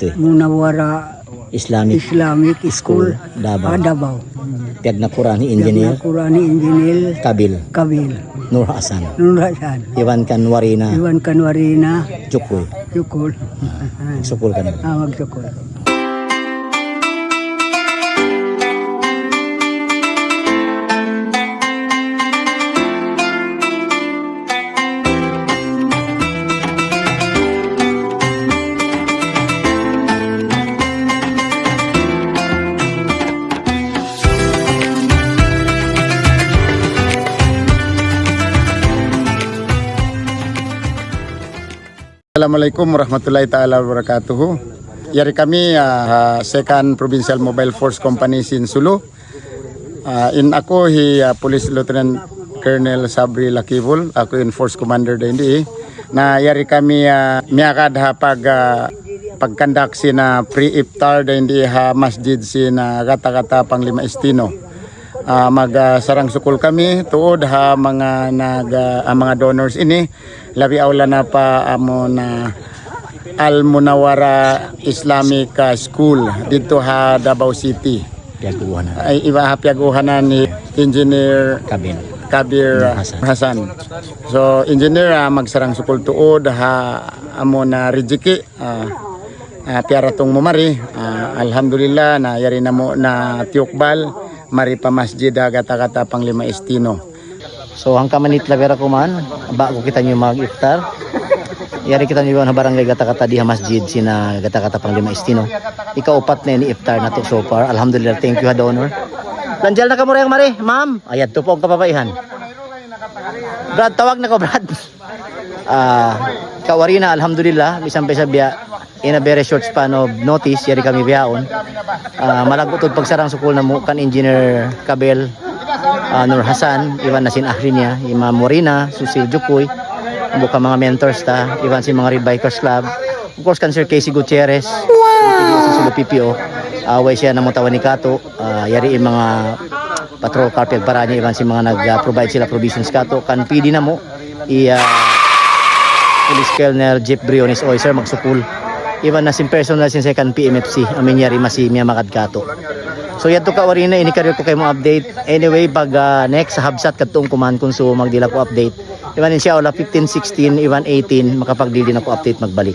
dito eh. Munawara Islamic Islamic School, Davao. Davao. Tiagnakurani Engineer Kurani Engineer Kabil Kabil. Nur Hasan. Nurasan. Iwan Kanwarina Iwan Kanwarina Jukoy. Yukol. Sukul kan. Magsukol. Assalamualaikum warahmatullahi taala wabarakatuh. Yari kami Second Provincial Mobile Force Company sin Sulu. In ako Police Lieutenant Colonel Sabri Lakivul, ako in Force Commander din na yari kami miyakad pagkandak sin pre-iftar din masjid sin kata-kata Panglima Estino. Magsarang sukul kami tuod mga donors ini labi aula na pa amo na Al Munawara Islamic School dito Davao City. Piaguhan. Ay iba piaguhanan ni Engineer Kabir Hasan. So engineer magsarang sukul tuod amo na rijiki piara tong mumari. Alhamdulillah na yari na mo na tiukbal mari pa masjid kata-kata Panglima Estino. So hangka manit labera ko man, bago kita nyo mag-iftar. Yari kita nyo na barangay kata-kata diha masjid sina kata-kata Panglima Estino. Ika-upat na ni iftar na to so far. Alhamdulillah, thank you donor. Lanjal na ka mo rin mari, ma'am. Ayan, tupog kapapaihan. Brad, tawag na ko Brad. Kawari na alhamdulillah, isang pesa biya in a very short span of notice, yari kami biyaon. Malagutod pagsarang sukul na mo kan Engineer Kabel Nur Hasan, iwan na sin ahri niya, Imam Morina, Susil Jukoy, buka mga mentors ta, iwan si mga Red Bikers Club, of course kan Sir Casey Gutierrez, sa Sulu PPO, away siya na mga ni Kato, yari mga patrol carpet para niya, iwan si mga nag-provide sila provisions Kato, kan PD na mo, Police Colonel Jeep Briones Oyser magsukul. Iwan na sin personal sin second PMFC amin yari masi miya makadkato. So yato ka wari na inikaryo ko kayo mo update. Anyway pag next habsat katong kuman kung so magdila ko update. Iwan siya ola 15, 16, iwan 18 makapagdili na ko update magbalik.